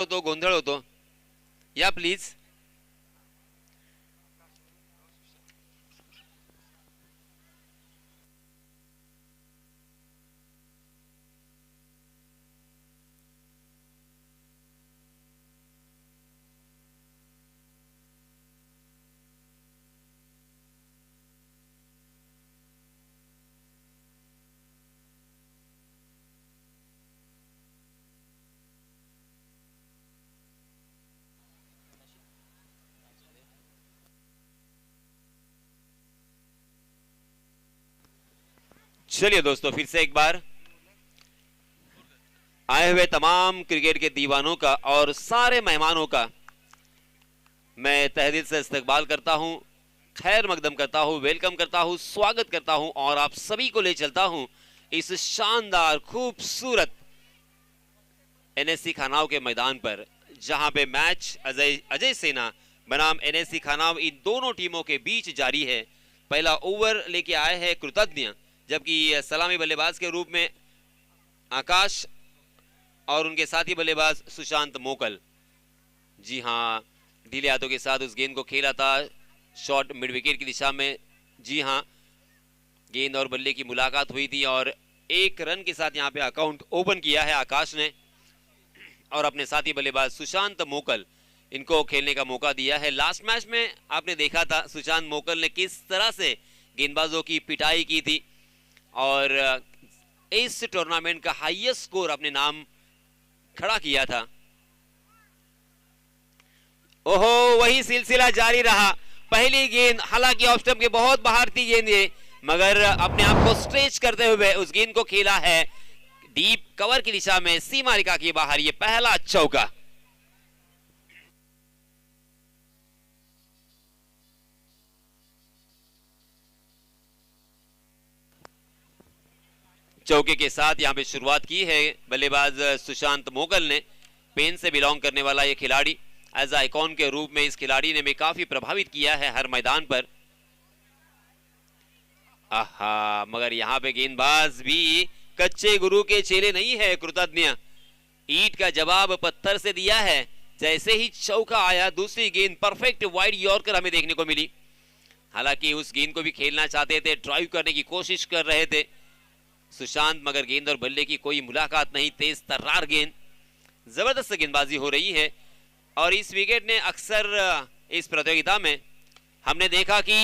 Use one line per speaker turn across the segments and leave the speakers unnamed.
होतो, गोंधळ होतो. या प्लीज. चलिए दोस्तों, फिर से एक बार आए हुए तमाम क्रिकेट के दीवानों का और सारे मेहमानों का मैं तहे दिल से इस्तकबाल करता हूं, खैर मकदम करता हूं, वेलकम करता हूं, स्वागत करता हूं और आप सभी को ले चलता हूं इस शानदार खूबसूरत एनएससी खानाव के मैदान पर, जहां पे मैच अजय सेना बनाम एनएससी खानाव इन दोनों टीमों के बीच जारी है. पहला ओवर लेके आए हैं कृतज्ञ, जबकि सलामी बल्लेबाज के रूप में आकाश और उनके साथी बल्लेबाज सुशांत मोकल. जी हां, ढीले हाथों के साथ उस गेंद को खेला था शॉट मिड विकेट की दिशा में. जी हां, गेंद और बल्ले की मुलाकात हुई थी और एक रन के साथ यहां पे अकाउंट ओपन किया है आकाश ने और अपने साथी बल्लेबाज सुशांत मोकल इनको खेलने का मौका दिया है. लास्ट मैच में आपने देखा था सुशांत मोकल ने किस तरह से गेंदबाजों की पिटाई की थी और इस टूर्नामेंट का हाईएस्ट स्कोर अपने नाम खड़ा किया था. ओहो, वही सिलसिला जारी रहा. पहली गेंद हालांकि ऑफ स्टंप के बहुत बाहर थी गेंद ये, मगर अपने आप को स्ट्रेच करते हुए उस गेंद को खेला है डीप कवर की दिशा में, सीमा रेखा के बाहर. ये पहला चौका. चौके के साथ यहां पे शुरुआत की है बल्लेबाज सुशांत मोगल ने. पेन से बिलोंग करने वाला ये खिलाड़ी एज आइकॉन के रूप में इस खिलाड़ी ने भी काफी प्रभावित किया है हर मैदान पर. आहा, मगर यहां पे गेंदबाज भी कच्चे गुरु के चेले नहीं है. कृतज्ञ ईट का जवाब पत्थर से दिया है. जैसे ही चौका आया, दूसरी गेंद परफेक्ट वाइड यॉर्कर हमें देखने को मिली. हालांकि उस गेंद को भी खेलना चाहते थे, ड्राइव करने की कोशिश कर रहे थे सुशांत, मगर गेंद और बल्ले की कोई मुलाकात नहीं. तेज तर्रार गेंद, जबरदस्त गेंदबाजी हो रही है और इस विकेट ने अक्सर इस प्रतियोगिता में हमने देखा कि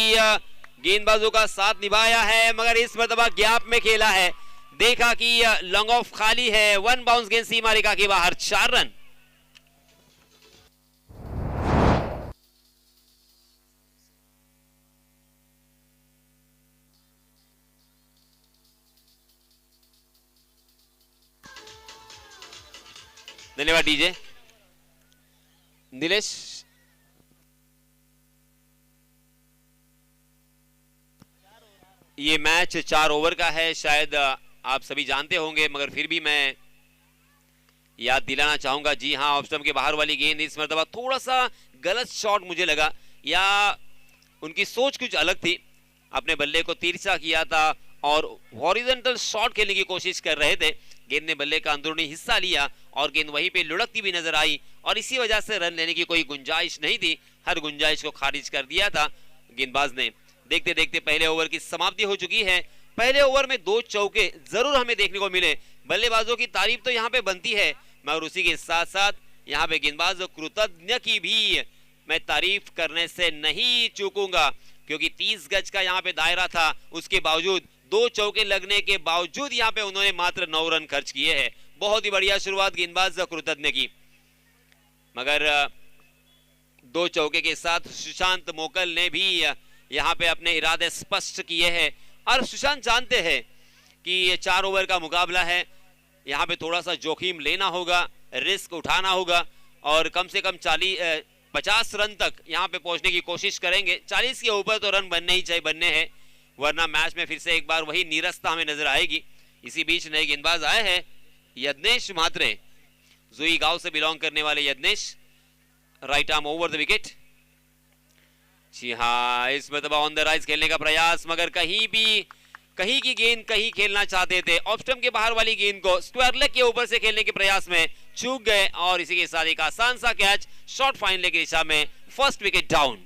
गेंदबाजों का साथ निभाया है, मगर इस मरतबा गैप में खेला है. देखा कि लॉन्ग ऑफ खाली है, वन बाउंस गेंद सीमा रेखा के बाहर. 4 रन. धन्यवाद डीजे. नीलेश, ये मैच 4 ओवर का है, शायद आप सभी जानते होंगे, मगर फिर भी मैं याद दिलाना चाहूंगा. जी हां, ऑफ स्टंप के बाहर वाली गेंद इस मरतबा थोड़ा सा गलत शॉट मुझे लगा, या उनकी सोच कुछ अलग थी. अपने बल्ले को तिरछा किया था और हॉरिजॉन्टल शॉट खेलने की कोशिश कर रहे थे. गेंद ने बल्ले का अंदरूनी हिस्सा लिया और गेंद वहीं पे लुढ़कती भी नजर आई और इसी वजह से रन लेने की कोई गुंजाइश नहीं थी. हर गुंजाइश को खारिज कर दिया था गेंदबाज ने. देखते देखते पहले ओवर की समाप्ति हो चुकी है. पहले ओवर में 2 चौके जरूर हमें देखने को मिले. बल्लेबाजों की तारीफ तो यहाँ पे बनती है, मगर उसी के साथ साथ यहाँ पे गेंदबाज कृतज्ञ की भी मैं तारीफ करने से नहीं चूकूंगा, क्योंकि 30 गज का यहाँ पे दायरा था. उसके बावजूद 2 चौके लगने के बावजूद यहाँ पे उन्होंने मात्र 9 रन खर्च किए हैं. बहुत ही बढ़िया शुरुआत गेंदबाज कृतज्ञ की, मगर 2 चौके के साथ सुशांत मोकल ने भी यहाँ पे अपने इरादे स्पष्ट किए हैं. और सुशांत जानते हैं कि ये 4 ओवर का मुकाबला है, यहाँ पे थोड़ा सा जोखिम लेना होगा, रिस्क उठाना होगा और कम से कम 50 रन तक यहाँ पे पहुंचने की कोशिश करेंगे. 40 के ऊपर तो रन बनने ही चाहिए, बनने हैं, वरना मैच में फिर से एक बार वही नीरसता हमें नजर आएगी. इसी बीच नए गेंदबाज आए हैं यज्ञेश म्हात्रे, जुई गांव से बिलोंग करने वाले Yagnesh. Right arm over the wicket. जी हाँ, इस मरतबा ऑन द राइज खेलने का प्रयास, मगर कहीं की गेंद कहीं खेलना चाहते थे. ऑफ स्टंप के बाहर वाली गेंद को स्क्वायर लेग के ऊपर से खेलने के प्रयास में चूक गए और इसी के साथ एक आसान सा कैच शॉर्ट फाइनल की दिशा में, फर्स्ट विकेट डाउन।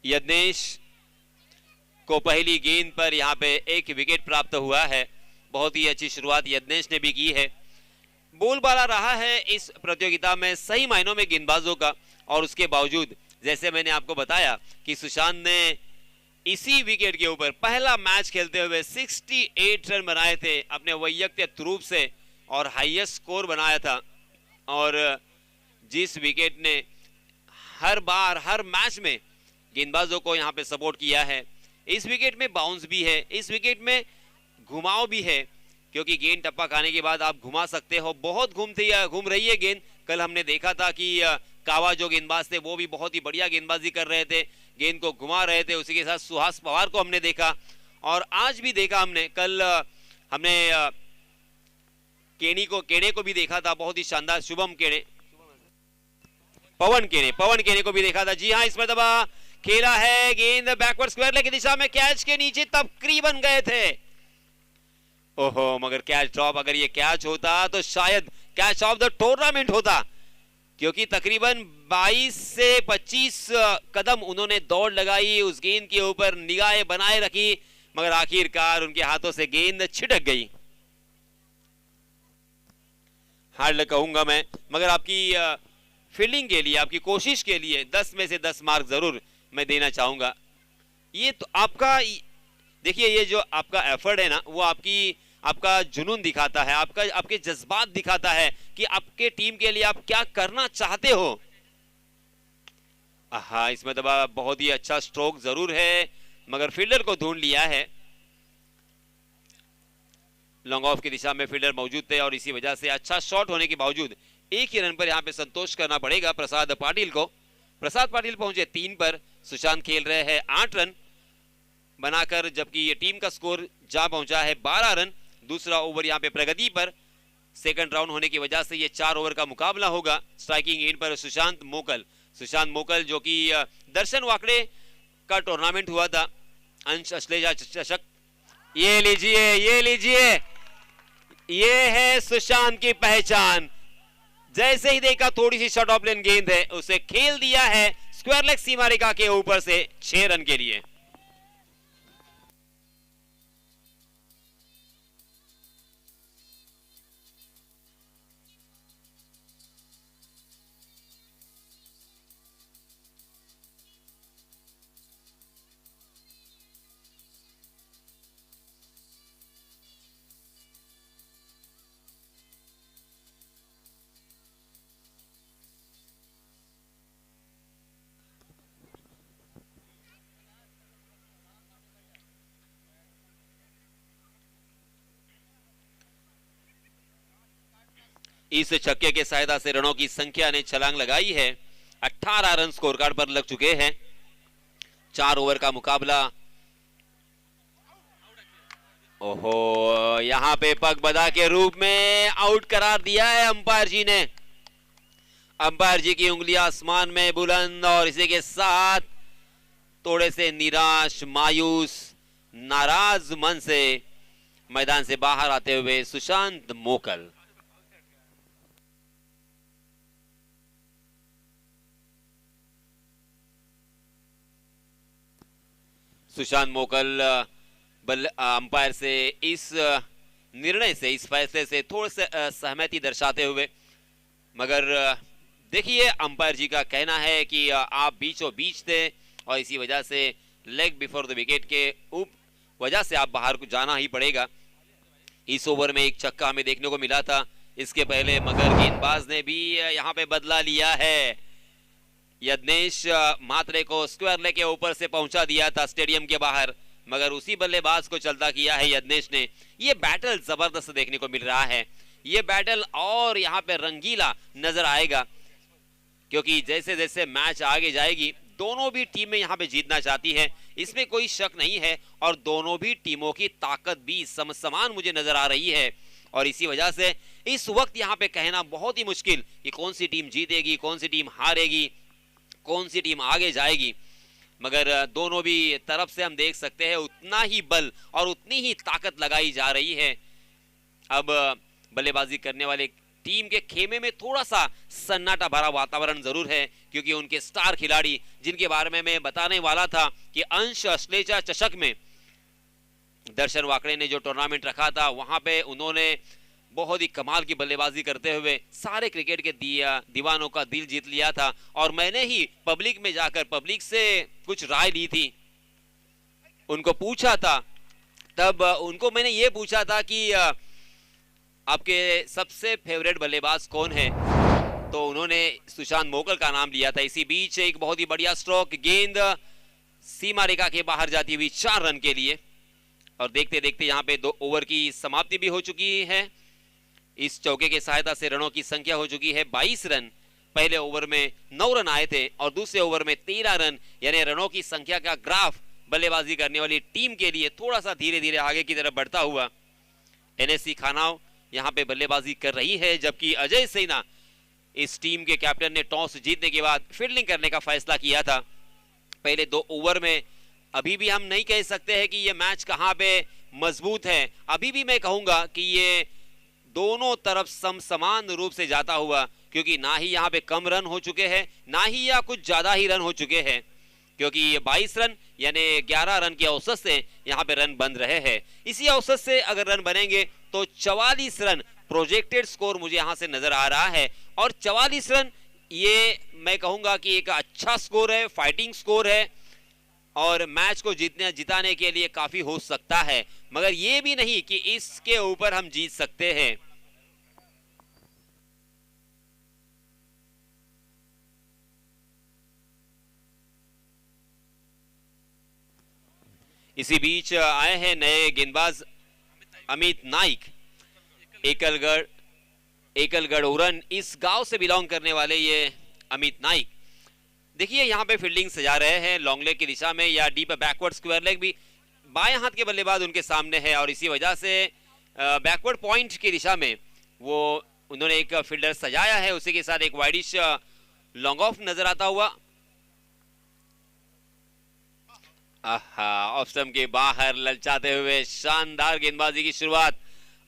यज्ञेश को पहली गेंद पर यहां पे एक विकेट प्राप्त हुआ है। बहुत ही अच्छी शुरुआत यज्ञेश ने भी की है। बोलबाला रहा है इस प्रतियोगिता में सही मायनों में गेंदबाजों का, और उसके बावजूद जैसे मैंने आपको बताया कि सुशांत ने इसी विकेट के ऊपर पहला मैच खेलते हुए 68 रन बनाए थे अपने वैयक्तिक रूप से और हाईएस्ट स्कोर बनाया था। और जिस विकेट ने हर बार हर मैच में गेंदबाजों को यहां पे सपोर्ट किया है, इस विकेट में बाउंस भी है, इस विकेट में घुमाव भी है, क्योंकि गेंद टप्पा खाने के बाद आप घुमा सकते हो। बहुत घूम रही है गेंद। कल हमने देखा था कि कावा जो गेंदबाज थे वो भी बहुत ही बढ़िया गेंदबाजी कर रहे थे, गेंद को घुमा रहे थे। उसी के साथ सुहास पवार को हमने देखा और आज भी देखा हमने। कल हमने केने को भी देखा था, बहुत ही शानदार। पवन केने को भी देखा था। जी हाँ, इसमें दबा खेला है, गेंद बैकवर्ड स्क्वायर लेग की दिशा में, कैच के नीचे तकरीबन गए थे। ओहो, मगर कैच ड्रॉप। अगर ये कैच होता तो शायद कैच ऑफ द टूर्नामेंट होता, क्योंकि तकरीबन 22 से 25 कदम उन्होंने दौड़ लगाई, उस गेंद के ऊपर निगाहें बनाए रखी, मगर आखिरकार उनके हाथों से गेंद छिटक गई। हार्ड लक कहूंगा मैं, मगर आपकी फील्डिंग के लिए, आपकी कोशिश के लिए 10 में से 10 मार्क जरूर मैं देना चाहूंगा। ये तो आपका देखिए, ये जो आपका एफर्ट है ना, वो आपका जुनून दिखाता है, आपके जज्बात दिखाता है कि आपके टीम के लिए आप क्या करना चाहते हो। हाँ, इसमें दबा बहुत ही अच्छा स्ट्रोक जरूर है, मगर फील्डर को ढूंढ लिया है। लॉन्ग ऑफ की दिशा में फील्डर मौजूद थे और इसी वजह से अच्छा शॉट होने के बावजूद एक ही रन पर यहां पे संतोष करना पड़ेगा प्रसाद पाटिल को। प्रसाद पाटिल पहुंचे 3 पर, सुशांत खेल रहे हैं 8 रन बनाकर, जबकि ये टीम का स्कोर जा पहुंचा है 12 रन। दूसरा ओवर यहां पे प्रगति पर, सेकंड राउंड होने की वजह से ये 4 ओवर का मुकाबला होगा। स्ट्राइकिंग एंड पर सुशांत मोकल जो कि दर्शन वाकड़े का टूर्नामेंट हुआ था, अंश अश्लेषा चषक। ये लीजिए, ये है सुशांत की पहचान। जैसे ही देखा थोड़ी सी शॉर्ट ऑफ लेन गेंद है, उसे खेल दिया है स्क्वायर लेग सीमा रेखा के ऊपर से 6 रन के लिए। इस छक्के के सहायता से रनों की संख्या ने छलांग लगाई है। 18 रन स्कोर कार्ड पर लग चुके हैं। 4 ओवर का मुकाबला। ओहो, यहां पे पग बदा के रूप में आउट करार दिया है अंपायर जी ने। अंपायर जी की उंगलियां आसमान में बुलंद, और इसी के साथ थोड़े से निराश, मायूस, नाराज मन से मैदान से बाहर आते हुए सुशांत मोकल। सुशांत मोकल अंपायर से इस निर्णय से, इस फैसले से थोड़ा सा सहमति दर्शाते हुए, मगर देखिए अंपायर जी का कहना है कि आप बीचों बीच थे और इसी वजह से लेग बिफोर द विकेट के वजह से आप बाहर को जाना ही पड़ेगा। इस ओवर में एक छक्का हमें देखने को मिला था इसके पहले, मगर गेंदबाज ने भी यहां पे बदला लिया है। यज्ञेश मात्रे को स्क्वायर लेग के ऊपर से पहुंचा दिया था स्टेडियम के बाहर, मगर उसी बल्लेबाज को चलता किया है यज्ञेश ने। ये बैटल जबरदस्त देखने को मिल रहा है, ये बैटल और यहाँ पे रंगीला नजर आएगा, क्योंकि जैसे जैसे मैच आगे जाएगी दोनों भी टीमें यहाँ पे जीतना चाहती है, इसमें कोई शक नहीं है। और दोनों भी टीमों की ताकत भी समान मुझे नजर आ रही है, और इसी वजह से इस वक्त यहाँ पे कहना बहुत ही मुश्किल कि कौन सी टीम जीतेगी, कौन सी टीम हारेगी, कौन सी टीम आगे जाएगी। मगर दोनों भी तरफ से हम देख सकते हैं उतना ही बल और उतनी ही ताकत लगाई जा रही है। अब बल्लेबाजी करने वाले टीम के खेमे में थोड़ा सा सन्नाटा भरा वातावरण जरूर है, क्योंकि उनके स्टार खिलाड़ी जिनके बारे में मैं बताने वाला था कि अंश अश्लेषा चषक में दर्शन वाकड़े ने जो टूर्नामेंट रखा था वहां पे उन्होंने बहुत ही कमाल की बल्लेबाजी करते हुए सारे क्रिकेट के दीवानों का दिल जीत लिया था। और मैंने ही पब्लिक में जाकर पब्लिक से कुछ राय ली थी, उनको पूछा था, तब उनको मैंने ये पूछा था कि आपके सबसे फेवरेट बल्लेबाज कौन है, तो उन्होंने सुशांत मोगल का नाम लिया था। इसी बीच एक बहुत ही बढ़िया स्ट्रोक, गेंद सीमा रेखा के बाहर जाती हुई 4 रन के लिए, और देखते देखते यहाँ पे 2 ओवर की समाप्ति भी हो चुकी है। इस चौके की सहायता से रनों की संख्या हो चुकी है 22 रन। पहले ओवर में 9 रन आए थे और दूसरे ओवर में 13 रन, यानी रनों की संख्या का ग्राफ बल्लेबाजी करने वाली टीम के लिए थोड़ा सा धीरे धीरे आगे की तरफ बढ़ता हुआ। एनएससी खानाव यहाँ पे बल्लेबाजी कर रही है, जबकि अजय सेना इस टीम के कैप्टन ने टॉस जीतने के बाद फील्डिंग करने का फैसला किया था। पहले 2 ओवर में अभी भी हम नहीं कह सकते हैं कि ये मैच कहाँ पे मजबूत है, अभी भी मैं कहूंगा कि ये दोनों तरफ समान रूप से जाता हुआ, क्योंकि ना ही यहाँ पे कम रन हो चुके हैं, ना ही या कुछ ज्यादा ही रन हो चुके हैं, क्योंकि ये 22 रन यानी 11 रन के औसत से यहाँ पे रन बन रहे हैं। इसी औसत से अगर रन बनेंगे तो 44 रन प्रोजेक्टेड स्कोर मुझे यहाँ से नजर आ रहा है, और 44 रन ये मैं कहूंगा कि एक अच्छा स्कोर है, फाइटिंग स्कोर है, और मैच को जिताने के लिए काफी हो सकता है, मगर ये भी नहीं कि इसके ऊपर हम जीत सकते हैं। इसी बीच आए हैं नए गेंदबाज अमित नाइक, एकलगढ़ उरन, इस गांव से बिलोंग करने वाले ये अमित नाइक। देखिए यहाँ पे फील्डिंग सजा रहे हैं लॉन्ग लेग की दिशा में या डीप बैकवर्ड स्क्वायर लेग भी, बाएं हाथ के बल्लेबाज उनके सामने है, और इसी वजह से बैकवर्ड पॉइंट की दिशा में वो उन्होंने एक फील्डर सजाया है, उसी के साथ एक वाइडिश लॉन्ग ऑफ नजर आता हुआ। ऑफ स्टंप के बाहर ललचाते हुए शानदार गेंदबाजी की शुरुआत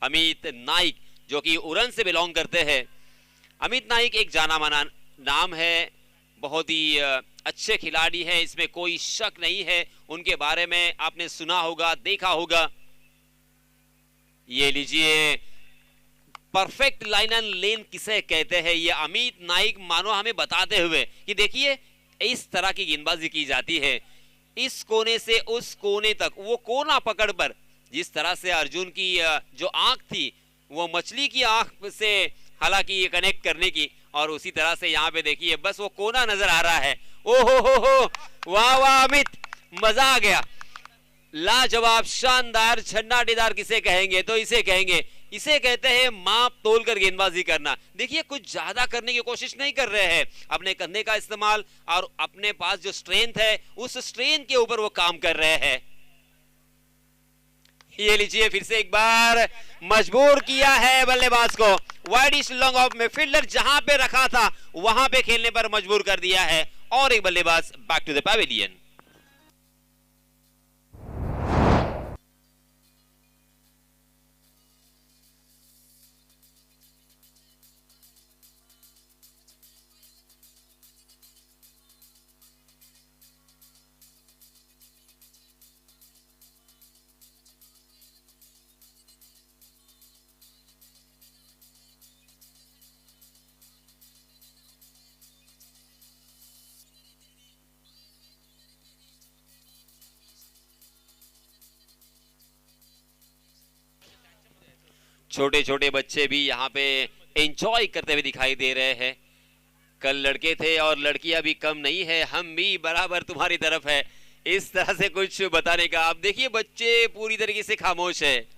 अमित नाइक, जो कि उरन से बिलोंग करते हैं। अमित नाइक एक जाना माना नाम है, बहुत ही अच्छे खिलाड़ी हैं, इसमें कोई शक नहीं है। उनके बारे में आपने सुना होगा, देखा होगा। ये लीजिए, परफेक्ट लाइन एंड लेन किसे कहते हैं, ये अमित नाइक मानो हमें बताते हुए कि देखिए इस तरह की गेंदबाजी की जाती है, इस कोने से उस कोने तक, वो कोना पकड़ पर जिस तरह से अर्जुन की जो आंख थी वो मछली की आंख से हालांकि ये कनेक्ट करने की, और उसी तरह से यहाँ पे देखिए बस वो कोना नजर आ रहा है। ओहो हो, वाह वाह अमित, मजा आ गया, लाजवाब, शानदार, छन्नाटीदार किसे कहेंगे तो इसे कहेंगे, इसे कहते हैं माप तोलकर गेंदबाजी करना। देखिए कुछ ज्यादा करने की कोशिश नहीं कर रहे हैं, अपने कंधे का इस्तेमाल और अपने पास जो स्ट्रेंथ है उस स्ट्रेंथ के ऊपर वो काम कर रहे हैं। ये लीजिए फिर से एक बार मजबूर किया है बल्लेबाज को, वाइडिश लॉन्ग ऑफ में फील्डर जहां पे रखा था वहां पे खेलने पर मजबूर कर दिया है, और एक बल्लेबाज बैक टू द पैवेलियन। छोटे छोटे बच्चे भी यहाँ पे एंजॉय करते हुए दिखाई दे रहे हैं। कल लड़के थे और लड़कियां भी कम नहीं है, हम भी बराबर तुम्हारी तरफ है, इस तरह से कुछ बताने का। आप देखिए बच्चे पूरी तरीके से खामोश है।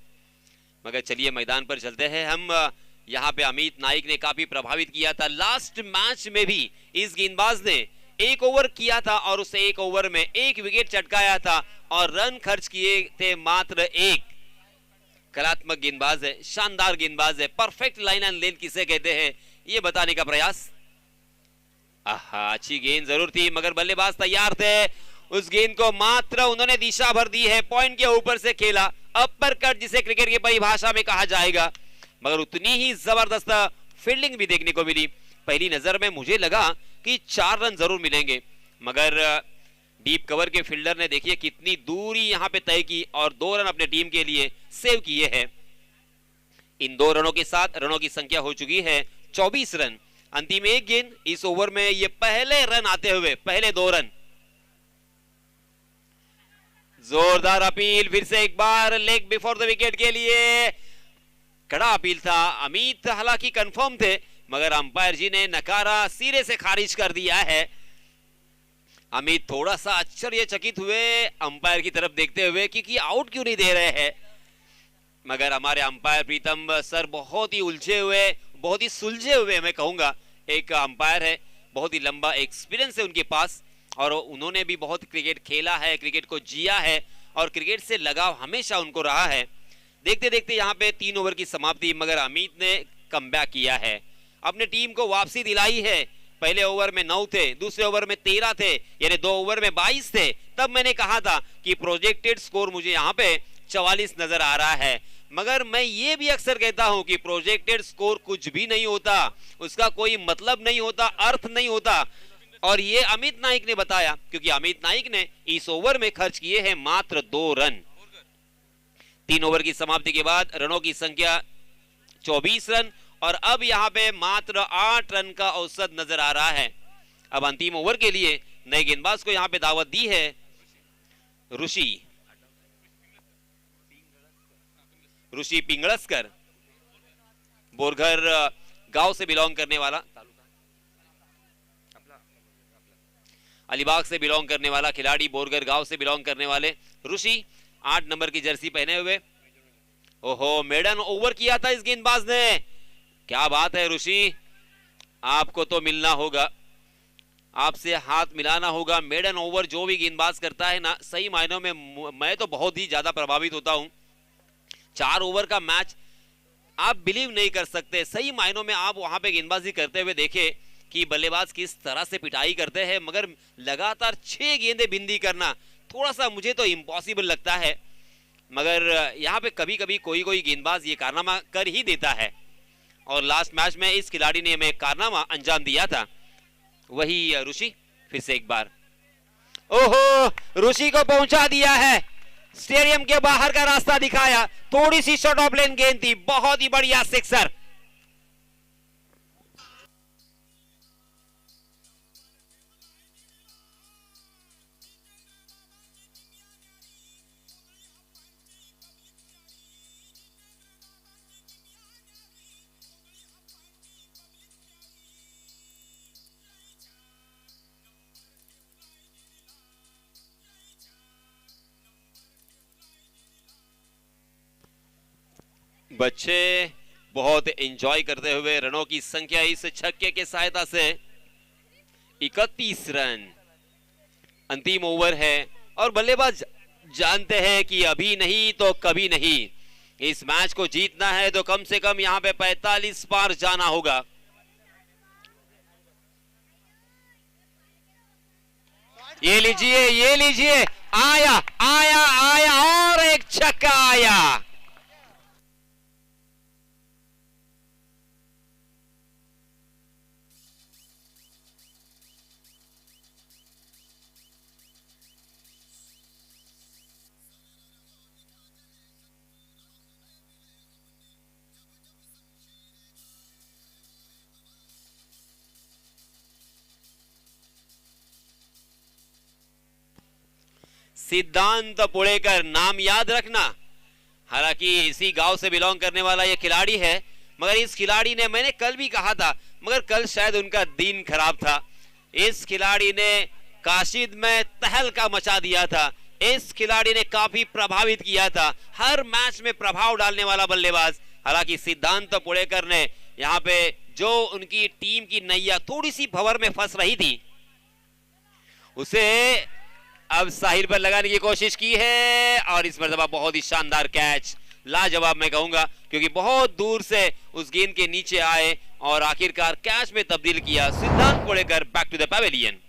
मगर चलिए मैदान पर चलते हैं हम। यहाँ पे अमित नाइक ने काफी प्रभावित किया था। लास्ट मैच में भी इस गेंदबाज ने एक ओवर किया था और उस एक ओवर में एक विकेट चटकाया था और रन खर्च किए थे मात्र एक। कलात्मक गेंदबाज है, शानदार गेंदबाज है, परफेक्ट लाइन एंड लेन किसे कहते हैं ये बताने का प्रयास। आहा, अच्छी गेंद जरूर थी मगर बल्लेबाज तैयार थे। उस गेंद को मात्र उन्होंने दिशा भर दी है, पॉइंट के ऊपर से खेला, अपर कट जिसे क्रिकेट की परिभाषा में कहा जाएगा। मगर उतनी ही जबरदस्त फील्डिंग भी देखने को मिली। पहली नजर में मुझे लगा कि 4 रन जरूर मिलेंगे, मगर डीप कवर के फील्डर ने देखिए कितनी दूरी यहां पे तय की और 2 रन अपने टीम के लिए सेव किए हैं। इन 2 रनों के साथ रनों की संख्या हो चुकी है 24 रन। अंतिम एक गेंद इस ओवर में ये पहले रन आते हुए, पहले 2 रन। जोरदार अपील फिर से एक बार लेग बिफोर द विकेट के लिए, कड़ा अपील था। अमित हालांकि कंफर्म थे मगर अंपायर जी ने नकारा, सिरे से खारिज कर दिया है। अमित थोड़ा सा आश्चर्यचकित हुए अंपायर की तरफ देखते हुए कि आउट क्यों नहीं दे रहे हैं। मगर हमारे अंपायर प्रीतम सर बहुत ही उलझे हुए, बहुत ही सुलझे हुए मैं कहूंगा। एक अंपायर है, बहुत ही लंबा एक्सपीरियंस है उनके पास और उन्होंने भी बहुत क्रिकेट खेला है, क्रिकेट को जिया है और क्रिकेट से लगाव हमेशा उनको रहा है। देखते देखते यहाँ पे 3 ओवर की समाप्ति, मगर अमित ने कमबैक किया है, अपने टीम को वापसी दिलाई है। पहले ओवर में 9 थे, दूसरे ओवर में 13 थे, यानी 2 ओवर में 22 थे। तब मैंने कहा था कि प्रोजेक्टेड स्कोर मुझे यहाँ पे 44 नजर आ रहा है। मगर मैं ये भी अक्सर कहता हूं कि प्रोजेक्टेड स्कोर कुछ भी नहीं होता, उसका कोई मतलब नहीं होता, अर्थ नहीं होता। और ये अमित नाइक ने बताया, क्योंकि अमित नाइक ने इस ओवर में खर्च किए हैं मात्र 2 रन। 3 ओवर की समाप्ति के बाद रनों की संख्या 24 रन और अब यहां पे मात्र 8 रन का औसत नजर आ रहा है। अब अंतिम ओवर के लिए नए गेंदबाज को यहां पे दावत दी है ऋषि पिंगळस्कर, बोरघर गांव से बिलोंग करने वाला, अलीबाग से बिलोंग करने वाला खिलाड़ी, बोरघर गांव से बिलोंग करने वाले ऋषि 8 नंबर की जर्सी पहने हुए। ओहो, मेडन ओवर किया था इस गेंदबाज ने, क्या बात है ऋषि, आपको तो मिलना होगा, आपसे हाथ मिलाना होगा। मेडन ओवर जो भी गेंदबाज करता है ना, सही मायनों में मैं तो बहुत ही ज्यादा प्रभावित होता हूं। 4 ओवर का मैच आप बिलीव नहीं कर सकते, सही मायनों में आप वहां पे गेंदबाजी करते हुए देखे कि बल्लेबाज किस तरह से पिटाई करते हैं, मगर लगातार 6 गेंदें बिंदी करना थोड़ा सा मुझे तो इम्पॉसिबल लगता है। मगर यहाँ पे कभी कभी कोई कोई गेंदबाज ये कारनामा कर ही देता है और लास्ट मैच में इस खिलाड़ी ने हमें कारनामा अंजाम दिया था, वही ऋषि। फिर से एक बार, ओहो, ऋषि को पहुंचा दिया है, स्टेडियम के बाहर का रास्ता दिखाया, थोड़ी सी शॉर्ट ऑफ लेन गेंद थी, बहुत ही बढ़िया सिक्सर। बच्चे बहुत एंजॉय करते हुए रनों की संख्या इस छक्के के सहायता से 31 रन। अंतिम ओवर है और बल्लेबाज जानते हैं कि अभी नहीं तो कभी नहीं, इस मैच को जीतना है तो कम से कम यहां पे 45 पार जाना होगा। ये लीजिए, आया आया आया और एक छक्का आया। सिद्धांत पुणेकर, नाम याद रखना। हालांकि इसी गांव से बिलोंग करने वाला यह खिलाड़ी है, मगर इस खिलाड़ी ने, मैंने कल भी कहा था, मगर कल शायद उनका दिन खराब था। इस खिलाड़ी ने काशिद में तहलका मचा दिया था, इस खिलाड़ी ने काफी प्रभावित किया था, हर मैच में प्रभाव डालने वाला बल्लेबाज। हालांकि सिद्धांत पुड़ेकर ने यहाँ पे जो उनकी टीम की नैया थोड़ी सी भंवर में फंस रही थी, उसे अब साहिल पर लगाने की कोशिश की है और इस मर्तबा बहुत ही शानदार कैच, लाजवाब मैं कहूंगा, क्योंकि बहुत दूर से उस गेंद के नीचे आए और आखिरकार कैच में तब्दील किया Siddhant Pudekar. Back to the pavilion.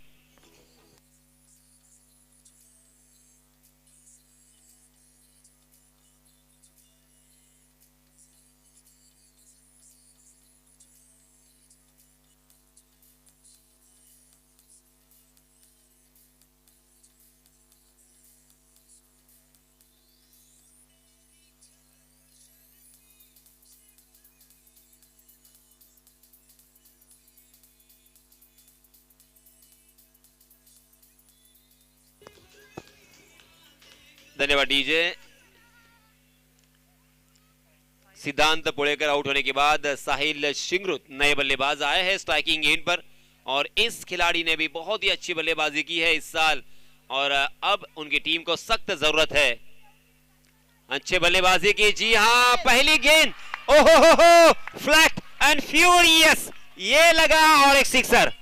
धन्यवाद डीजे। सिद्धांत पुड़ेकर आउट होने के बाद साहिल शिंगरुत नए बल्लेबाज आए हैं स्ट्राइकिंग एंड पर, और इस खिलाड़ी ने भी बहुत ही अच्छी बल्लेबाजी की है इस साल और अब उनकी टीम को सख्त जरूरत है अच्छे बल्लेबाजी की। जी हां, पहली गेंद, ओहो, फ्लैट एंड फ्यूरियस, ये लगा और एक सिक्सर।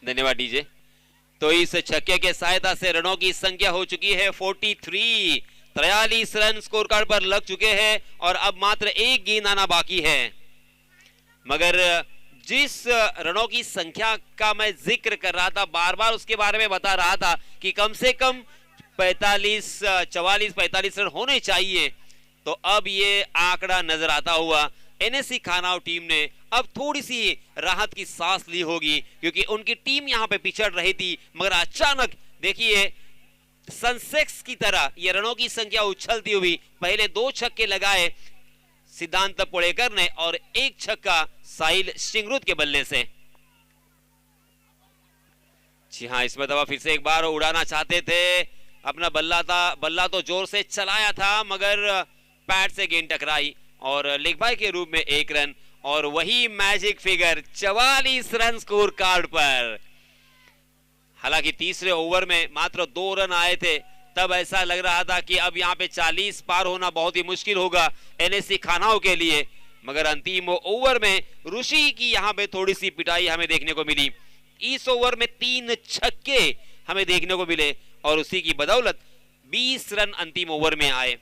धन्यवाद डीजे। तो इस छक्के के सहायता से रनों की संख्या हो चुकी है 43, 43 रन स्कोर कार्ड पर लग चुके हैं और अब मात्र एक गेंद आना बाकी है। मगर जिस रनों की संख्या का मैं जिक्र कर रहा था, बार बार उसके बारे में बता रहा था कि कम से कम 44 रन होने चाहिए, तो अब ये आंकड़ा नजर आता हुआ एनएससी खानाव टीम ने अब थोड़ी सी राहत की सांस ली होगी, क्योंकि उनकी टीम यहां पे पिछड़ रही थी। मगर अचानक देखिए सनसेक्स की तरह ये रनों की संख्या उछलती हुई, पहले 2 छक्के लगाए सिद्धांत पुड़ेकर ने और 1 छक्का साहिल शिंगरुत के बल्ले से। जी हां, इसमें दवा फिर से एक बार उड़ाना चाहते थे अपना बल्ला तो जोर से चलाया था, मगर पैड से गेंद टकराई और लेग बाय के रूप में 1 रन और वही magic figure 44 run score card पर। हालांकि तीसरे ओवर में मात्र 2 रन आए थे, तब ऐसा लग रहा था कि अब यहां पे 40 पार होना बहुत ही मुश्किल होगा एनएससी खानाओं के लिए, मगर अंतिम ओवर में ऋषि की यहां पे थोड़ी सी पिटाई हमें देखने को मिली। इस ओवर में 3 छक्के हमें देखने को मिले और उसी की बदौलत 20 रन अंतिम ओवर में आए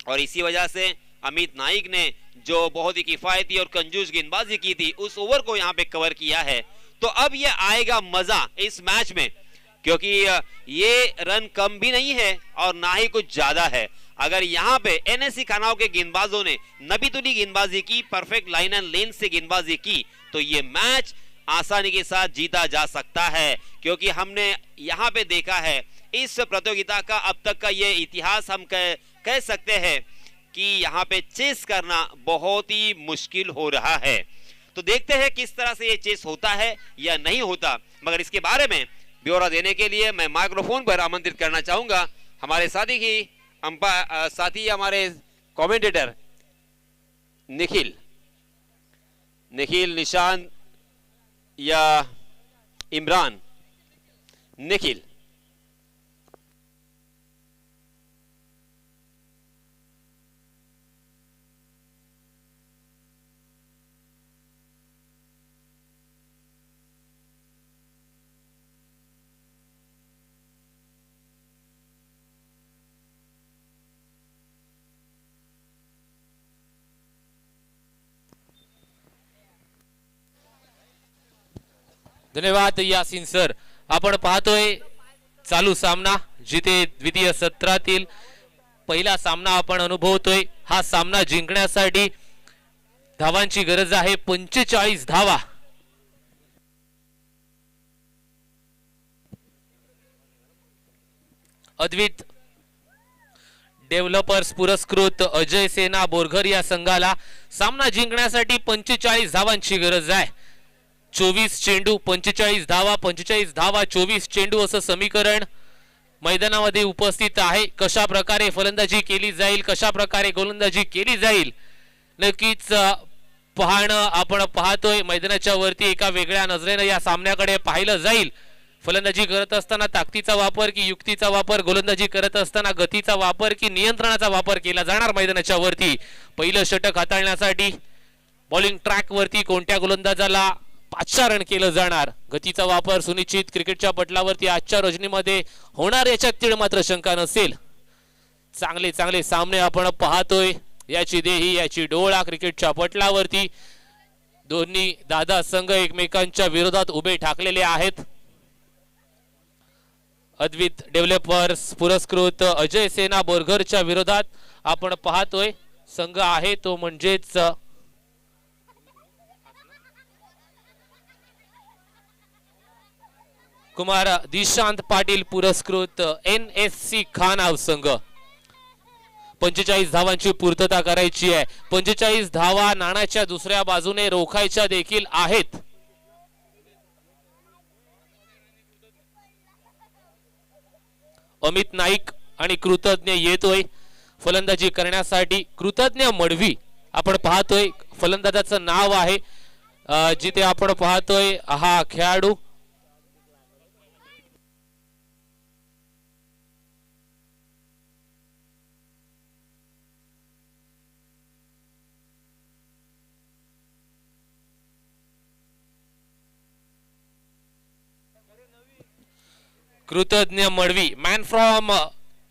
और इसी वजह से अमित नाइक ने जो बहुत ही किफायती और कंजूस गेंदबाजी की थी उस ओवर को यहां पे कवर किया है। तो अब ये आएगा मजा इस मैच में, क्योंकि ये रन कम भी नहीं है और ना ही कुछ ज्यादा है। अगर यहां पे एनएससी खानाओं के गेंदबाजों ने नबीतुली गेंदबाजी की, परफेक्ट लाइन एंड लेन से गेंदबाजी की, तो ये मैच आसानी के साथ जीता जा सकता है, क्योंकि हमने यहां पे देखा है इस प्रतियोगिता का अब तक का ये इतिहास हम कह सकते हैं कि यहाँ पे चेस करना बहुत ही मुश्किल हो रहा है। तो देखते हैं किस तरह से ये चेस होता है या नहीं होता, मगर इसके बारे में ब्यौरा देने के लिए मैं माइक्रोफोन पर आमंत्रित करना चाहूंगा हमारे साथी हमारे कमेंटेटर निखिल, निशांत या इमरान। निखिल।
धन्यवाद यासीन सर। आपण पाहतोय चालू सामना, जिथे द्वितीय सत्रातील पहिला सामना आपण अनुभवतोय। हा सामना जिंकण्यासाठी धावांची गरज आहे, 45 धावा। अद्वित डेव्हलपर्स पुरस्कृत अजय सेना बोरघर या संघाला सामना जिंकण्यासाठी 45 धावांची गरज आहे। 24 चेंडू 45 धावा, 45 धावा 24 चेंडू असं समीकरण मैदानामध्ये उपस्थित आहे. कशा प्रकारे फलंदाजी केली जाईल, कशा प्रकारे गोलंदाजी केली जाईल, नक्कीच पाहणं आपण पाहतोय. मैदानाच्या वरती एका वेगळ्या नजरेने या सामन्याकडे पाहिलं जाईल. फलंदाजी करत असताना ताकदीचा वापर की युक्तीचा वापर, गोलंदाजी करत असताना गतीचा वापर की नियंत्रणाचा वापर केला जाणार मैदानाच्या वरती. पहिलं षटक हाताळण्यासाठी बॉलिंग ट्रॅक वरती कोणत्या गोलंदाजाला पाचारण केलं जाणार, गतीचा वापर सुनिश्चित क्रिकेटच्या पटलावरती आजच्या रजनीमध्ये होणार याच्यात तीळ मात्र शंका नसेल. चांगले चांगले सामने आपण पाहतोय. याची देही याची डोळा क्रिकेटच्या पटलावरती दोन्ही दादा संघ एकमेकांच्या विरोधात उभे ठाकलेले आहेत. अद्वित डेव्हलपर्स पुरस्कृत अजय सेना बोरघरच्या विरोधात आपण पाहतोय संघ आहे तो म्हणजेच कुमार दिशांत पाटील पुरस्कृत NSC खानाव संघ. 45 धावांची पूर्तता करायची आहे. 45 धावा नाण्याच्या दुसऱ्या बाजूने रोखायच्या देखील आहेत. अमित नाईक आणि कृतज्ञ येतोय फलंदाजी करण्यासाठी. कृतज्ञ मडवी आपण पाहतोय फलंदाजाचं नाव आहे. जिथे आपण पाहतोय हा खेळाडू कृतज्ञ मडवी मॅन फ्रॉम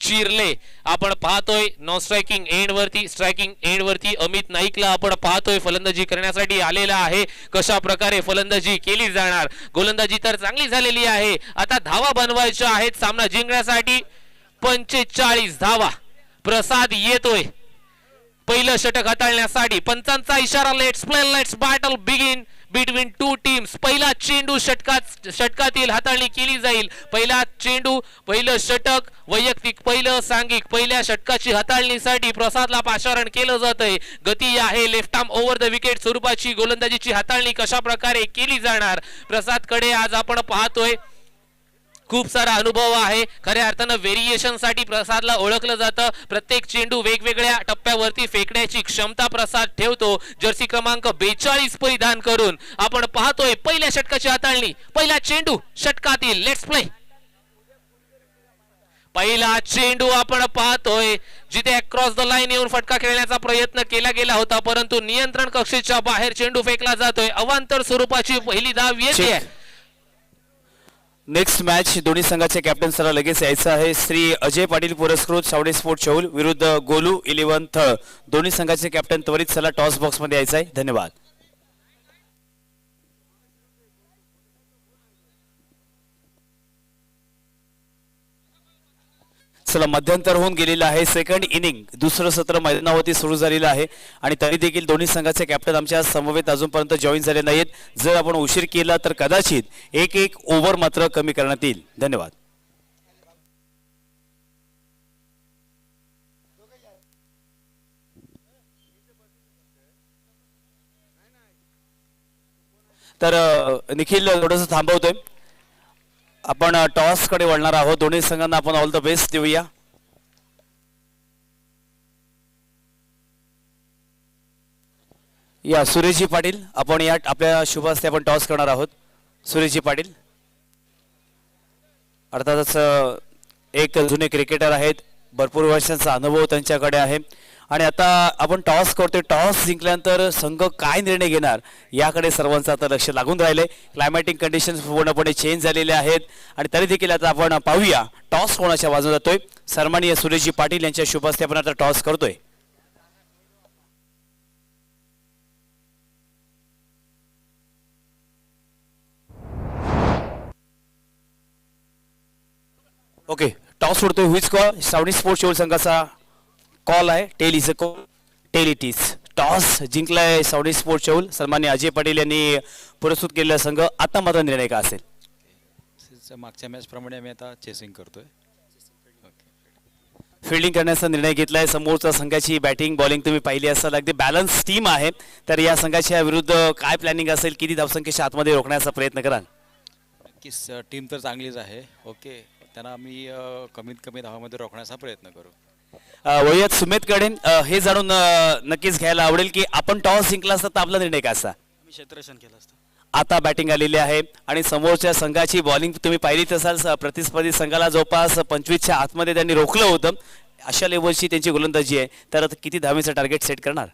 चिरले आपण पाहतोय. नॉन स्ट्रायकिंग एंड वरती, स्ट्रायकिंग एंड वरती अमित नाईकला आपण पाहतोय फलंदाजी करण्यासाठी आलेला आहे. कशा प्रकारे फलंदाजी केली जाणार, गोलंदाजी तर चांगली झालेली आहे. आता धावा बनवायच्या आहेत सामना जिंकण्यासाठी. 45 धावा. प्रसाद येतोय पहिलं षटक हाताळण्यासाठी. पंचांचा इशारा let's play let's battle begin between two teams. पहिला चेंडू षटकातील हाताळणी केली जाईल. पहिला चेंडू पहिलं षटक वैयक्तिक पहिलं सांघिक पहिल्या षटकाची हाताळणीसाठी प्रसादला पाचारण केलं जातंय. गती आहे left arm over the wicket स्वरूपाची गोलंदाजीची हाताळणी कशा प्रकारे केली जाणार. प्रसादकडे आज आपण पाहतोय खूप सारा अनुभव आहे. खऱ्या अर्थानं व्हेरिएशन साठी प्रसादला ओळखलं जातं. प्रत्येक चेंडू वेगवेगळ्या टप्प्यावरती फेकण्याची क्षमता प्रसाद ठेवतो. जर्सी क्रमांक 42 परिधान करून आपण पाहतोय पहिल्या षटकाची हाताळणी. पहिला चेंडू षटकातील लेट्स प्ले. पहिला चेंडू आपण पाहतोय जिथे क्रॉस द लाईन येऊन फटका खेळण्याचा प्रयत्न केला गेला होता परंतु नियंत्रण कक्षेच्या बाहेर चेंडू फेकला जातोय. अवांतर स्वरूपाची पहिली धाव येते.
नेक्स्ट मॅच दोन्ही संघाचे कॅप्टन सर लगेच यायचं आहे. श्री अजय पाटील पुरस्कृत सावडे स्पोर्ट चौल विरुद्ध गोलू 11 थळ. दोन्ही संघाचे कॅप्टन त्वरित चला टॉस बॉक्स मध्ये यायचं आहे. धन्यवाद. चला मध्यंतर होऊन गेलेला आहे. सेकंड इनिंग दुसरं सत्र मैदानावरती सुरू झालेलं आहे आणि तरी देखील दोन्ही संघाचे कॅप्टन आमच्या समवेत अजूनपर्यंत जॉईन झाले नाहीत. जर आपण उशीर केला तर कदाचित एक ओव्हर मात्र कमी करण्यात येईल. धन्यवाद. तर निखिल थोडंसं थांबवतोय. आपण टॉस कडे वळणार आहोत. दोन्ही संघांना आपण ऑल द बेस्ट देऊया. या सुरेशजी पाटील आपण या आपल्या शुभ हस्ते आपण टॉस करणार आहोत. सुरेशजी पाटील अर्थातच एक जुने क्रिकेटर आहेत. भरपूर वर्षांचा अनुभव त्यांच्याकडे आहे आणि आता आपण टॉस करतोय. टॉस जिंकल्यानंतर संघ काय निर्णय घेणार याकडे सर्वांचं आता लक्ष लागून राहिले. क्लायमॅटिक कंडिशन्स पूर्णपणे चेंज झालेले आहेत आणि तरी देखील आता आपण पाहूया टॉस कोणाच्या बाजूने जातोय. सन्माननीय सुरेशजी पाटील यांच्या शुभ हस्ते आपण आता टॉस करतोय. ओके टॉस उडतोय. Who's call. Savadi sports Chaul संघाचा कॉल आहे. Tail is a call. Tail it is. Toss जिंकलाय सावडी स्पोर्ट्स चौल. सन्माननीय अजय पाटील यांनी पुरस्कृत केलेला संघ. आता मात्र निर्णय काय असेल.
मागच्या मॅच प्रमाणे आम्ही आता चेसिंग करतोय.
फिल्डिंग करण्याचा निर्णय घेतलाय. समोरच्या संघाची बॅटिंग बॉलिंग तुम्ही पाहिली असाल, अगदी बॅलन्स टीम आहे. तर या संघाच्या विरुद्ध काय प्लॅनिंग असेल, किती धावसंख्येच्या आतमध्ये रोखण्याचा प्रयत्न कराल?
नक्कीच टीम तर चांगलीच आहे. ओके, त्यांना आम्ही कमीत कमी धावामध्ये रोखण्याचा प्रयत्न करू.
वळूयात सुमेतकडे. हे जाणून नक्कीच घ्यायला आवडेल की आपण टॉस जिंकला असता तर आपला निर्णय काय असता?
मी क्षेत्ररक्षण केलं असतं.
आता बॅटिंग आलेली आहे आणि समोरच्या संघाची बॉलिंग तुम्ही पाहिलीच असाल. प्रतिस्पर्धी संघाला जवळपास 25च्या आतमध्ये त्यांनी रोखलं होतं. अशा लेवलची त्यांची गोलंदाजी आहे. तर आता किती धावेचं टार्गेट सेट करणार?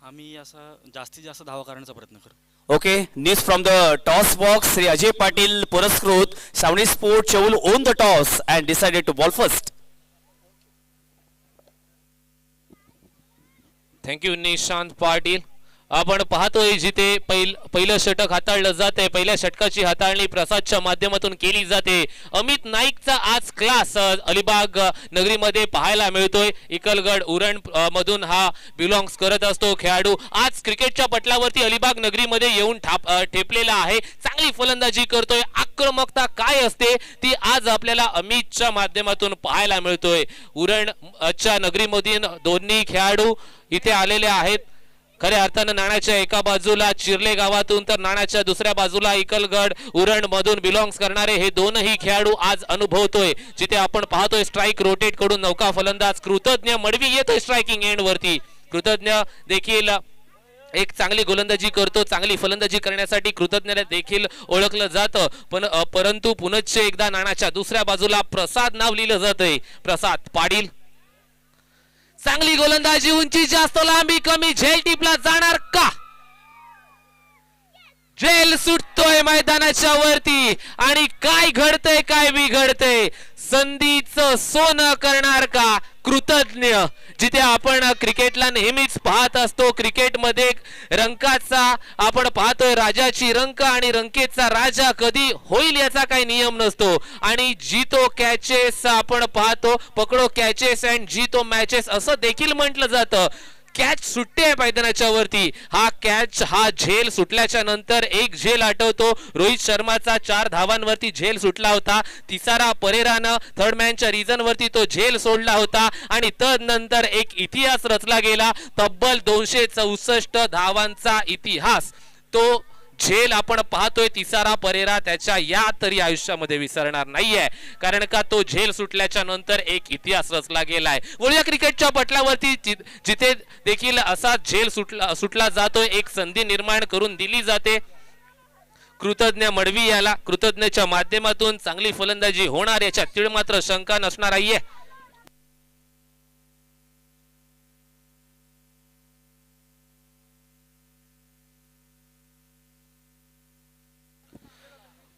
आम्ही असं जास्तीत जास्त धावा करण्याचा प्रयत्न करू.
Okay, news from the toss box. Shri Ajay Patil पुरस्कृत Savani sport Chaul won the toss and decided to bowl first.
Thank you Nishant Patil. आपण पाहतोय जिथे पहिलं षटक हाताळलं जाते, पहिल्या षटकाची हाताळणी प्रसादच्या माध्यमातून केली जाते. अमित नाईकचा आज क्लास अलिबाग नगरीमध्ये पाहायला मिळतोय. इकलगड उरण मधून हा बिलॉंग्स करत असतो खेळाडू. आज क्रिकेटच्या पटलावरती अलिबाग नगरीमध्ये येऊन ठेपलेला आहे. चांगली फलंदाजी करतोय. आक्रमकता काय असते ती आज आपल्याला अमितच्या माध्यमातून पाहायला मिळतोय. उरणच्या नगरीमधील दोन्ही खेळाडू इथे आलेले आहेत. खऱ्या अर्थानं नाण्याच्या एका बाजूला चिर्ले गावातून तर नाण्याच्या दुसऱ्या बाजूला इकलगड उरण मधून बिलॉंग्स करणारे हे दोनही खेळाडू आज अनुभवतोय. जिथे आपण पाहतोय स्ट्राईक रोटेट कडून नौका फलंदाज कृतज्ञ मडवी येतोय स्ट्रायकिंग एंड वरती. कृतज्ञ देखील एक चांगली गोलंदाजी करतो. चांगली फलंदाजी करण्यासाठी कृतज्ञ देखील ओळखलं जातं. परंतु पुनश्च एकदा नाण्याच्या दुसऱ्या बाजूला प्रसाद नाव लिहिलं जातंय. प्रसाद पाटील चांगली गोलंदाजी, उंची जास्त, लांबी कमी, झेल टिपला जाणार का? झेल सुटतोय मैदानाच्या वरती आणि काय घडतंय काय बिघडतंय. संधीचं सोनं करणार का कृतज्ञ? जिथे आपण क्रिकेटला नेहमीच पाहत असतो, क्रिकेटमध्ये रंकाचा आपण पाहतोय राजाची रंक आणि रंकेचा राजा कधी होईल याचा काही नियम नसतो. आणि जी तो कॅचेस आपण पाहतो, पकडो कॅचेस अँड जी तो मॅचेस असं देखील म्हटलं जातं. कॅच सुटते मैदानाच्या वरती. हा कॅच हा झेल सुटल्याच्या नंतर एक झेल आठवतो. रोहित शर्माचा 4 धावांवरती झेल सुटला होता. तिसारा परेरानं थर्ड मॅनच्या रिझन वरती तो झेल सोडला होता आणि तदनंतर एक इतिहास रचला गेला. तब्बल 264 धावांचा इतिहास. तो झेल आपण पाहतोय तिसारा परेरा त्याच्या या तरी आयुष्यामध्ये विसरणार नाहीये, कारण का तो झेल सुटल्याच्या नंतर एक इतिहास रचला गेलाय. वळूया क्रिकेटच्या पटलावरती जिथे देखील असा झेल सुटला जातोय, एक संधी निर्माण करून दिली जाते. कृतज्ञ मडवी याला कृतज्ञच्या माध्यमातून चांगली फलंदाजी होणार याच्यात तीळ मात्र शंका नसणार आहे.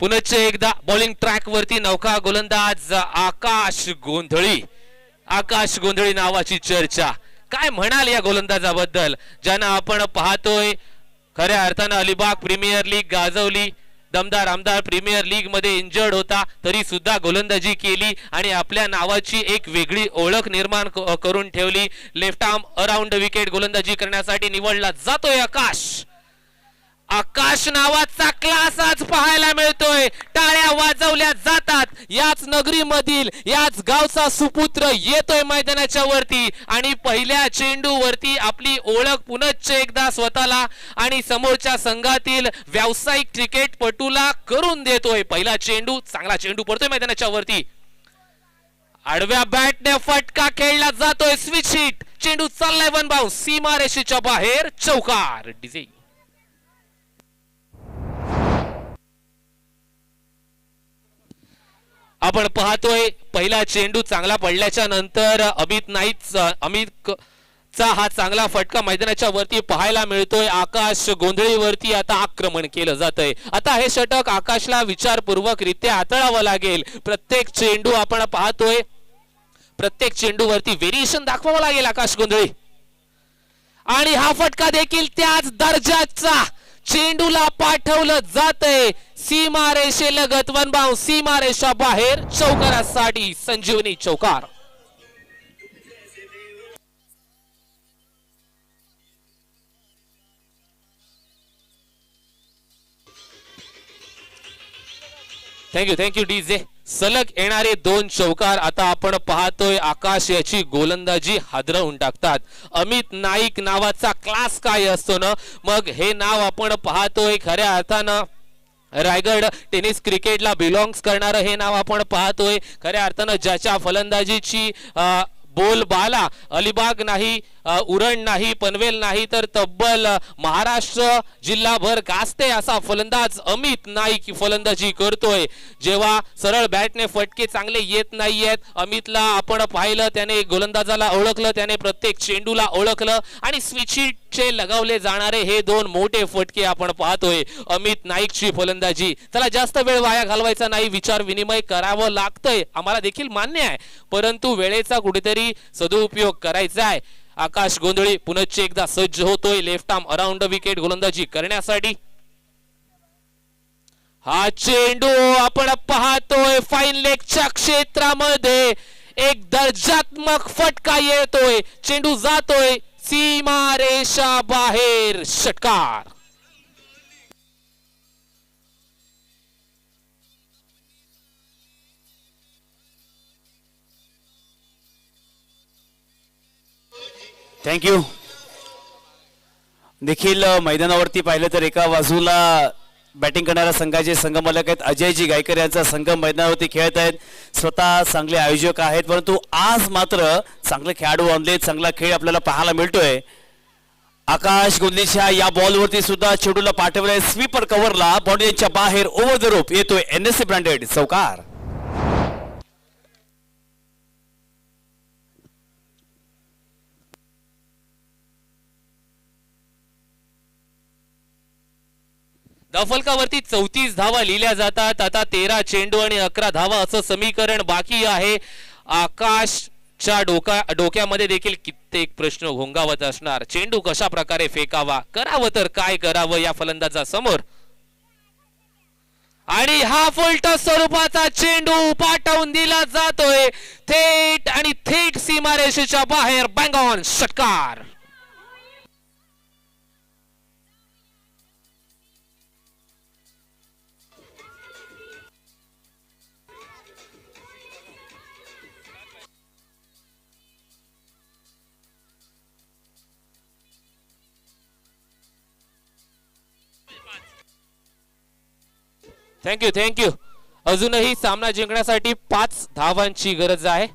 पुनश्च एकदा बॉलिंग ट्रॅक वरती नौका गोलंदाज आकाश गोंधळी नावाची चर्चा. काय म्हणाल या गोलंदाजाबद्दल, ज्यानं आपण पाहतोय खऱ्या अर्थानं अलिबाग प्रीमियर लीग गाजवली. दमदार आमदार प्रीमियर लीग मध्ये इंजर्ड होता तरी सुद्धा गोलंदाजी केली आणि आपल्या नावाची एक वेगळी ओळख निर्माण करून ठेवली. लेफ्ट आर्म अराउंड विकेट गोलंदाजी करण्यासाठी निवडला जातोय आकाश नावाचा क्लास आज पाहायला मिळतोय. टाळ्या वाजवल्या जातात. याच नगरीमधील याच गावचा सुपुत्र येतोय मैदानाच्या वरती आणि पहिल्या चेंडू वरती आपली ओळख पुनश्च एकदा स्वतःला आणि समोरच्या संघातील व्यावसायिक क्रिकेटपटूला करून देतोय. पहिला चेंडू, चांगला चेंडू पडतोय मैदानाच्या वरती. आडव्या बॅटने फटका खेळला जातोय. Switch hit. चेंडू चाललाय वन बाउन्स, सीमा रेषेच्या बाहेर, चौकार. डिझे आपण पाहतोय पहिला चेंडू चांगला पडल्याच्या नंतर अमितचा हा चांगला फटका मैदानाच्या वरती पाहायला मिळतोय. आकाश गोंधळीवरती आता आक्रमण केलं जातंय. आता हे षटक आकाशला विचारपूर्वक रित्या हाताळावं लागेल. प्रत्येक चेंडू आपण पाहतोय, प्रत्येक चेंडूवरती व्हेरिएशन दाखवावं लागेल आकाश गोंधळी. आणि हा फटका देखील त्याच दर्जाचा चेंडूला पाठवलं जातंय. सीमा रेषेलगत वन बाउन्स, सीमा रेषा बाहेर, चौकारासाठी संजीवनी चौकार. Thank you DJ. सलग येणारे 2 चौकार आता आपण पाहतोय आकाश याची गोलंदाजी हादरवून टाकतात. अमित नाईक नावाचा क्लास काय असतो ना, मग हे नाव आपण पाहतोय खऱ्या अर्थानं रायगड टेनिस क्रिकेटला बिलॉंग्स करणारं हे नाव आपण पाहतोय. खऱ्या अर्थानं ज्याच्या फलंदाजीची बोलबाला अलिबाग नाही, उरण नाही, पनवेल नाही तर तब्बल महाराष्ट्र जिल्हाभर गाजते असा फलंदाज अमित नाईक फलंदाजी करतोय. जेव्हा सरळ बॅटने फटके चांगले येत नाहीयेत, अमितला आपण पाहिलं, त्याने गोलंदाजाला ओळखलं, त्याने प्रत्येक चेंडूला ओळखलं आणि स्विचिटचे लगावले जाणारे हे 2 मोठे फटके आपण पाहतोय. अमित नाईकची फलंदाजी. चला जास्त वेळ वाया घालवायचा नाही, विचार विनिमय करावं लागतंय, आम्हाला देखील मान्य आहे, परंतु वेळेचा कुठेतरी सदुपयोग करायचा आहे. आकाश गोंधळी पुनश्च एकदा सज्ज होतोय लेफ्ट आर्म अराउंड विकेट गोलंदाजी करण्यासाठी. हा चेंडू आपण पाहतोय फाईन लेगच्या क्षेत्रामध्ये एक दर्जात्मक फटका येतोय, चेंडू जातोय सीमारेषा बाहेर, षटकार.
थँक्यू. देखील मैदानावरती पाहिलं तर एका बाजूला बॅटिंग करणाऱ्या संघाचे संघमालक आहेत अजयजी गायकर यांचा संघ मैदानावरती खेळत आहेत. स्वतः चांगले आयोजक आहेत, परंतु आज मात्र चांगले खेळाडू आणले, चांगला खेळ आपल्याला पाहायला मिळतोय. आकाश गोंधळीच्या या बॉलवरती सुद्धा चेंडूला पाठवलंय स्वीपर कव्हरला, बाउंड्रीच्या बाहेर ओव्हर द रोप येतोय NSC ब्रँडेड चौकार.
धावफलकावरती 34 धावा लिहिल्या जातात. आता 13 चेंडू आणि 11 धावा असं समीकरण बाकी आहे. आकाशच्या डोक्यामध्ये देखील कित्येक प्रश्न घोंगावत असणार. चेंडू कशा प्रकारे फेकावा, करावं तर काय करावं या फलंदाजासमोर. आणि हा फुलटॉस स्वरूपाचा चेंडू पाठवून दिला जातोय थेट आणि थेट सीमारेषेच्या बाहेर, बँग ऑन, षटकार. थँक्यू. अजूनही सामना जिंकण्यासाठी 5 धावांची गरज आहे.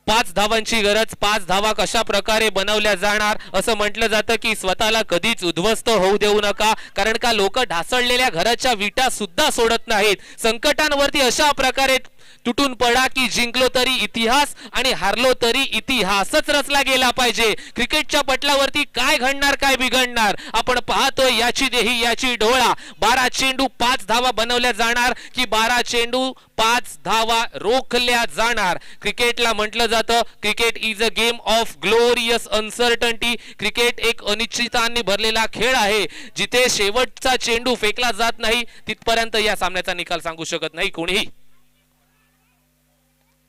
5 धावांची गरज. 5 धावा कशा प्रकारे बनवल्या जाणार असं म्हटलं जातं की स्वतःला कधीच उद्ध्वस्त होऊ देऊ नका, कारण का लोक ढासळलेल्या घराच्या विटा सुद्धा सोडत नाहीत. संकटांवरती अशा प्रकारे तुटून पडा की जिंकलो तरी इतिहास आणि हारलो तरी इतिहासच रचला गेला पाहिजे. क्रिकेटच्या पटलावरती काय घडणार, काय बिघडणार आपण पाहतोय. याची देही याची डोळा. 12 चेंडू 5 धावा बनवल्या जाणार की 12 चेंडू 5 धावा रोखल्या जाणार. क्रिकेटला म्हटलं जातं cricket is a game of glorious uncertainty. Cricket एक अनिश्चिततांनी भरलेला खेळ आहे. जिथे शेवटचा चेंडू फेकला जात नाही तिथपर्यंत या सामन्याचा निकाल सांगू शकत नाही कोणीही.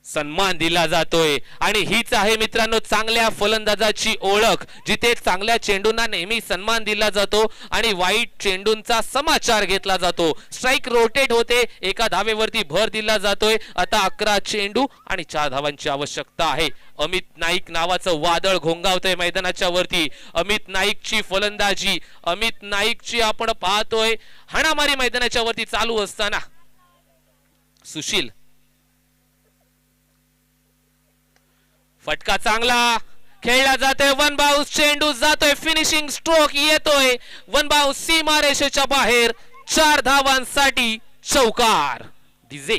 सन्मान दिला जातोय आणि हीच आहे मित्रांनो चांगल्या फलंदाजाची ओळख. जिथे चांगल्या चेंडूंना नेहमी सन्मान दिला जातो आणि वाईट चेंडूंचा समाचार घेतला जातो. स्ट्राइक रोटेट होते, एका धावेवरती भर दिला जातोय. आता 11 चेंडू आणि 4 धावांची आवश्यकता आहे. अमित नाईक नावाचं वादळ घोंगावतंय मैदानाच्या वरती. अमित नाईकची फलंदाजी, अमित नाईकची आपण पाहतोय हाणामारी मैदानाच्या वरती चालू असताना. सुशील फटका चांगला खेळला जातोय. 1 बाउन्स चेंडू जातोय, फिनिशिंग स्ट्रोक येतोय. 1 बाउन्स सीमारेषेच्या बाहेर, 4 धावांसाठी चौकार. दिजे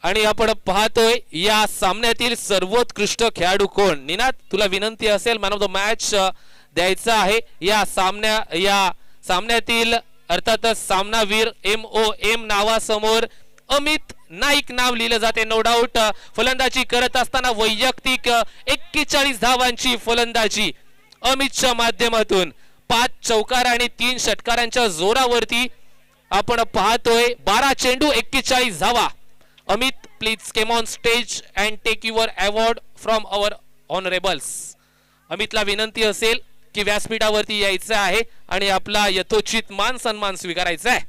आणि आपण पाहतोय या सामन्यातील सर्वोत्कृष्ट खेळाडू कोण. निनाद तुला विनंती असेल मॅन ऑफ द मॅच द्यायचा आहे या सामन्यातील अर्थातच सामनावीर MOM नावासमोर अमित नाईक नाव लिहिलं जाते. नो डाऊट फलंदाजी करत असताना वैयक्तिक 41 धावांची फलंदाजी अमितच्या माध्यमातून 5 चौकार आणि 3 षटकारांच्या जोरावरती आपण पाहतोय 12 चेंडू 41 धावा. Amit please came on stage and take your award from our honourables. अमितला विनंती असेल की व्यासपीठावरती यायचं आहे आणि आपला यथोचित मान सन्मान स्वीकारायचा आहे.